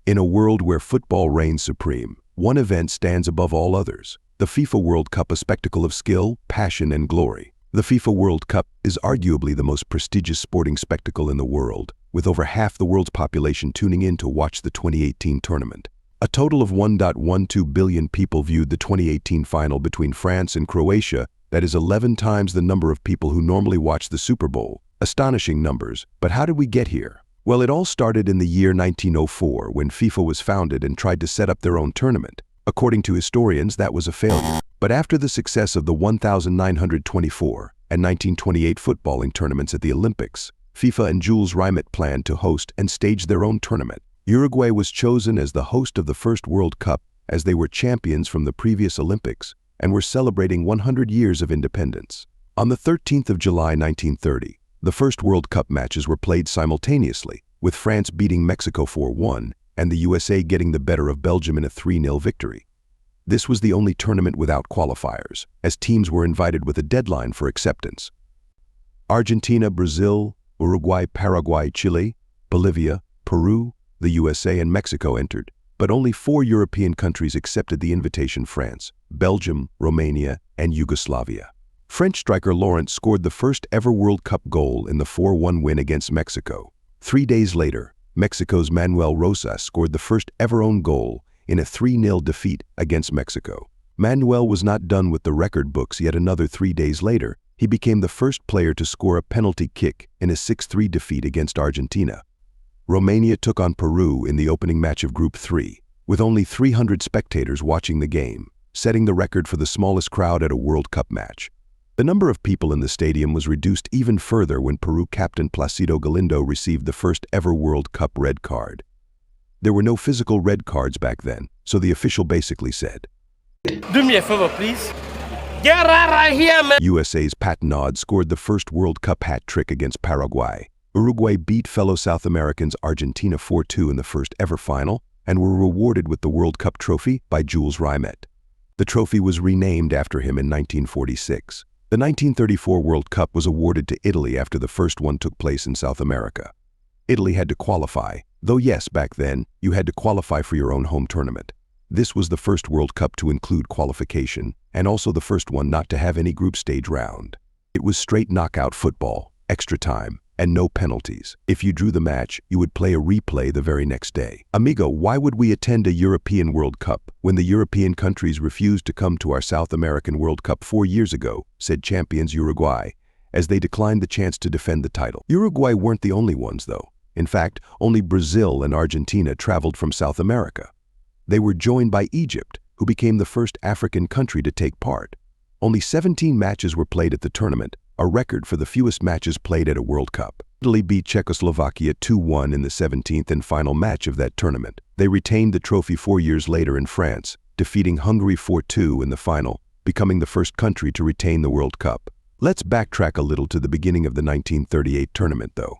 In a world where football reigns supreme, one event stands above all others: the FIFA World Cup, a spectacle of skill, passion, and glory. The FIFA World Cup is arguably the most prestigious sporting spectacle in the world, with over half the world's population tuning in to watch the 2018 tournament. A total of 1.12 billion people viewed the 2018 final between France and Croatia. That is 11 times the number of people who normally watch the Super Bowl. Astonishing numbers, but how did we get here? Well, it all started in the year 1904 when FIFA was founded and tried to set up their own tournament. According to historians, that was a failure. But after the success of the 1924 and 1928 footballing tournaments at the Olympics, FIFA and Jules Rimet planned to host and stage their own tournament. Uruguay was chosen as the host of the first World Cup, as they were champions from the previous Olympics and were celebrating 100 years of independence. On the 13th of July 1930, the first World Cup matches were played simultaneously, with France beating Mexico 4-1 and the USA getting the better of Belgium in a 3-0 victory. This was the only tournament without qualifiers, as teams were invited with a deadline for acceptance. Argentina, Brazil, Uruguay, Paraguay, Chile, Bolivia, Peru, the USA, and Mexico entered, but only 4 European countries accepted the invitation: France, Belgium, Romania, and Yugoslavia. French striker Laurent scored the first ever World Cup goal in the 4-1 win against Mexico. 3 days later, Mexico's Manuel Rosas scored the first ever own goal in a 3-0 defeat against Mexico. Manuel was not done with the record books yet. Another 3 days later, he became the first player to score a penalty kick in a 6-3 defeat against Argentina. Romania took on Peru in the opening match of Group 3, with only 300 spectators watching the game, setting the record for the smallest crowd at a World Cup match. The number of people in the stadium was reduced even further when Peru captain Placido Galindo received the first ever World Cup red card. There were no physical red cards back then, so the official basically said, "Do me a favor, please. Get right here, man." USA's Pat Nod scored the first World Cup hat trick against Paraguay. Uruguay beat fellow South Americans Argentina 4-2 in the first ever final and were rewarded with the World Cup trophy by Jules Rimet. The trophy was renamed after him in 1946. The 1934 World Cup was awarded to Italy after the first one took place in South America. Italy had to qualify, though yes, back then, you had to qualify for your own home tournament. This was the first World Cup to include qualification, and also the first one not to have any group stage round. It was straight knockout football, extra time, and no penalties. If you drew the match, you would play a replay the very next day. Amigo, why would we attend a European World Cup when the European countries refused to come to our South American World Cup 4 years ago, said champions Uruguay, as they declined the chance to defend the title. Uruguay weren't the only ones, though. In fact, only Brazil and Argentina traveled from South America. They were joined by Egypt, who became the first African country to take part. Only 17 matches were played at the tournament, a record for the fewest matches played at a World Cup. Italy beat Czechoslovakia 2-1 in the 17th and final match of that tournament. They retained the trophy 4 years later in France, defeating Hungary 4-2 in the final, becoming the first country to retain the World Cup. Let's backtrack a little to the beginning of the 1938 tournament, though.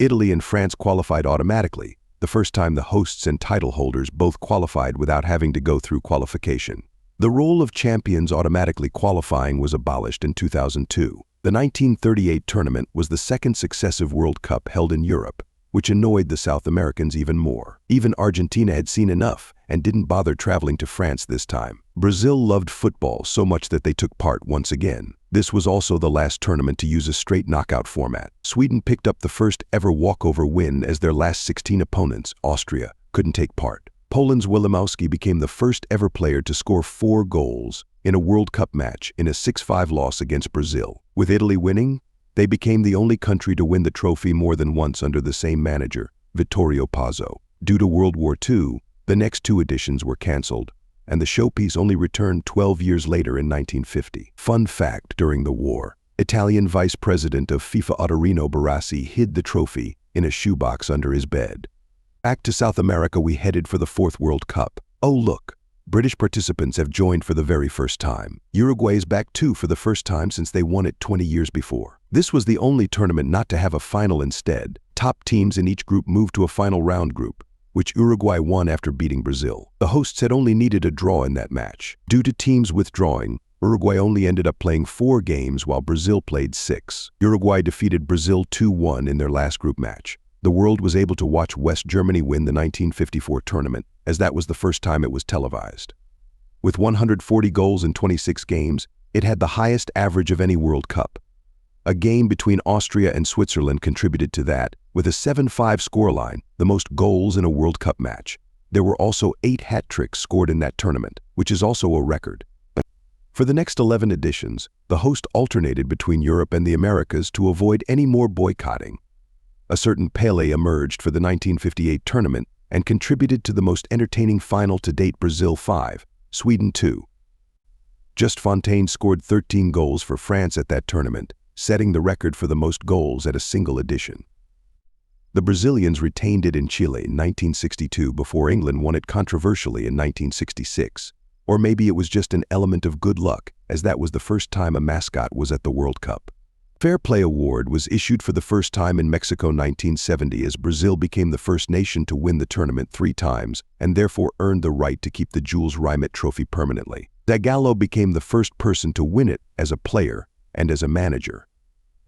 Italy and France qualified automatically, the first time the hosts and title holders both qualified without having to go through qualification. The role of champions automatically qualifying was abolished in 2002. The 1938 tournament was the second successive World Cup held in Europe, which annoyed the South Americans even more. Even Argentina had seen enough and didn't bother traveling to France this time. Brazil loved football so much that they took part once again. This was also the last tournament to use a straight knockout format. Sweden picked up the first ever walkover win as their last 16 opponents, Austria, couldn't take part. Poland's Wilimowski became the first ever player to score 4 goals in a World Cup match in a 6-5 loss against Brazil. With Italy winning, they became the only country to win the trophy more than once under the same manager, Vittorio Pozzo. Due to World War II, the next 2 editions were cancelled, and the showpiece only returned 12 years later in 1950. Fun fact, during the war, Italian Vice President of FIFA Ottorino Barassi hid the trophy in a shoebox under his bed. Back to South America we headed for the 4th World Cup. Oh look, British participants have joined for the very first time. Uruguay is back too for the first time since they won it 20 years before. This was the only tournament not to have a final instead. Top teams in each group moved to a final round group, which Uruguay won after beating Brazil. The hosts had only needed a draw in that match. Due to teams withdrawing, Uruguay only ended up playing 4 games while Brazil played 6. Uruguay defeated Brazil 2-1 in their last group match. the world was able to watch West Germany win the 1954 tournament, as that was the first time it was televised. With 140 goals in 26 games, it had the highest average of any World Cup. A game between Austria and Switzerland contributed to that, with a 7-5 scoreline, the most goals in a World Cup match. There were also 8 hat-tricks scored in that tournament, which is also a record. For the next 11 editions, the host alternated between Europe and the Americas to avoid any more boycotting. A certain Pelé emerged for the 1958 tournament and contributed to the most entertaining final to date: Brazil 5, Sweden 2. Just Fontaine scored 13 goals for France at that tournament, setting the record for the most goals at a single edition. The Brazilians retained it in Chile in 1962 before England won it controversially in 1966. Or maybe it was just an element of good luck, as that was the first time a mascot was at the World Cup. Fair Play Award was issued for the first time in Mexico 1970 as Brazil became the first nation to win the tournament 3 times and therefore earned the right to keep the Jules Rimet trophy permanently. Zagallo became the first person to win it as a player and as a manager.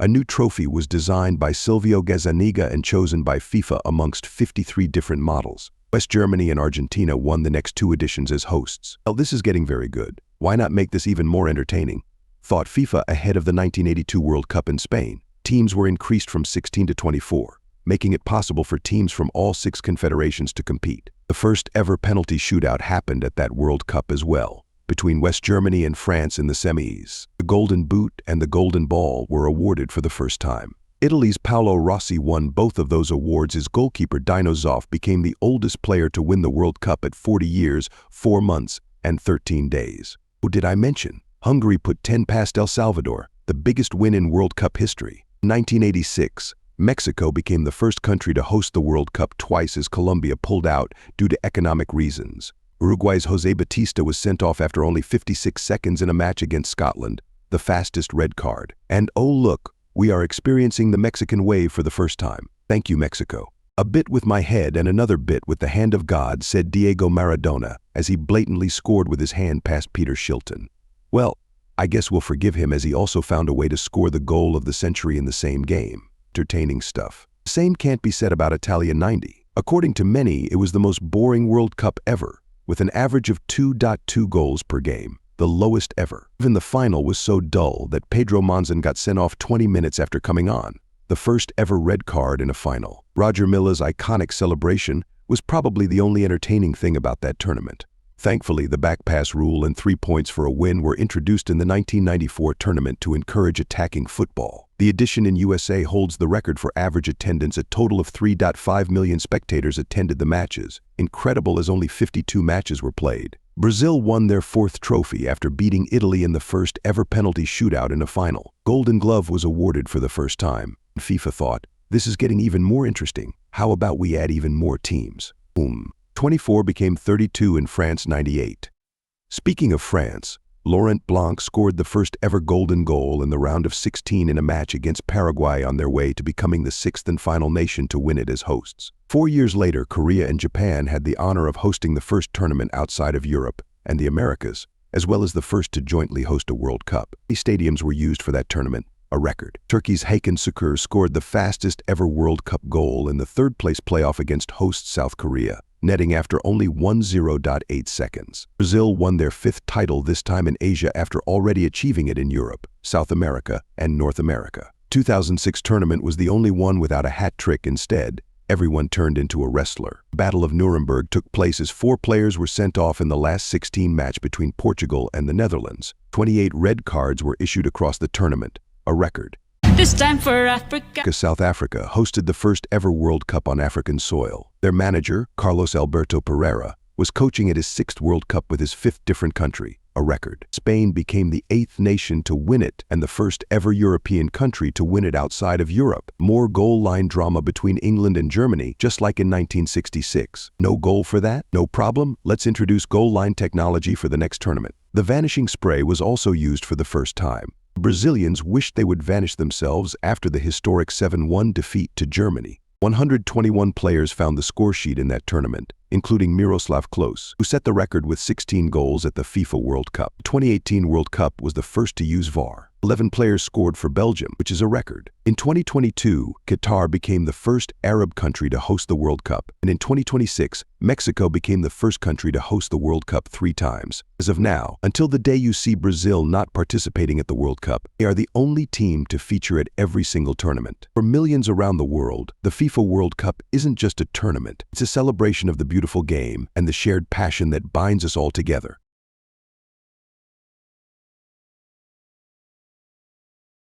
A new trophy was designed by Silvio Gazzaniga and chosen by FIFA amongst 53 different models. West Germany and Argentina won the next 2 editions as hosts. Well, this is getting very good. Why not make this even more entertaining? Thought FIFA ahead of the 1982 World Cup in Spain. Teams were increased from 16 to 24, making it possible for teams from all 6 confederations to compete. The first ever penalty shootout happened at that World Cup as well, between West Germany and France in the semis. The Golden Boot and the Golden Ball were awarded for the first time. Italy's Paolo Rossi won both of those awards as goalkeeper Dino Zoff became the oldest player to win the World Cup at 40 years, 4 months, and 13 days. Oh, did I mention? Hungary put 10 past El Salvador, the biggest win in World Cup history. In 1986, Mexico became the first country to host the World Cup twice as Colombia pulled out due to economic reasons. Uruguay's José Batista was sent off after only 56 seconds in a match against Scotland, the fastest red card. And oh look, we are experiencing the Mexican wave for the first time. Thank you, Mexico. A bit with my head and another bit with the hand of God, said Diego Maradona as he blatantly scored with his hand past Peter Shilton. Well, I guess we'll forgive him as he also found a way to score the goal of the century in the same game. Entertaining stuff. The same can't be said about Italia 90. According to many, it was the most boring World Cup ever, with an average of 2.2 goals per game, the lowest ever. Even the final was so dull that Pedro Monzon got sent off 20 minutes after coming on, the first ever red card in a final. Roger Milla's iconic celebration was probably the only entertaining thing about that tournament. Thankfully, the back pass rule and 3 points for a win were introduced in the 1994 tournament to encourage attacking football. The edition in USA holds the record for average attendance. A total of 3.5 million spectators attended the matches, incredible as only 52 matches were played. Brazil won their 4th trophy after beating Italy in the first ever penalty shootout in a final. Golden Glove was awarded for the first time. FIFA thought, this is getting even more interesting. How about we add even more teams? Boom. 24 became 32 in France 98. Speaking of France, Laurent Blanc scored the first ever golden goal in the round of 16 in a match against Paraguay on their way to becoming the 6th and final nation to win it as hosts. 4 years later, Korea and Japan had the honor of hosting the first tournament outside of Europe and the Americas, as well as the first to jointly host a World Cup. These stadiums were used for that tournament, a record. Turkey's Hakan Şükür scored the fastest ever World Cup goal in the 3rd place playoff against host South Korea, netting after only 10.8 seconds. Brazil won their 5th title, this time in Asia, after already achieving it in Europe, South America, and North America. 2006 tournament was the only one without a hat trick. Instead, everyone turned into a wrestler. Battle of Nuremberg took place as 4 players were sent off in the last 16 match between Portugal and the Netherlands. 28 red cards were issued across the tournament, a record. This time for Africa. South Africa hosted the first ever World Cup on African soil. Their manager, Carlos Alberto Pereira, was coaching at his 6th World Cup with his 5th different country, a record. Spain became the 8th nation to win it and the first ever European country to win it outside of Europe. More goal line drama between England and Germany, just like in 1966. No goal for that? No problem. Let's introduce goal line technology for the next tournament. The vanishing spray was also used for the first time. The Brazilians wished they would vanish themselves after the historic 7-1 defeat to Germany. 121 players found the score sheet in that tournament, including Miroslav Klose, who set the record with 16 goals at the FIFA World Cup. The 2018 World Cup was the first to use VAR. 11 players scored for Belgium, which is a record. In 2022, Qatar became the first Arab country to host the World Cup, and in 2026, Mexico became the first country to host the World Cup 3 times. As of now, until the day you see Brazil not participating at the World Cup, they are the only team to feature at every single tournament. For millions around the world, the FIFA World Cup isn't just a tournament, it's a celebration of the beautiful game and the shared passion that binds us all together.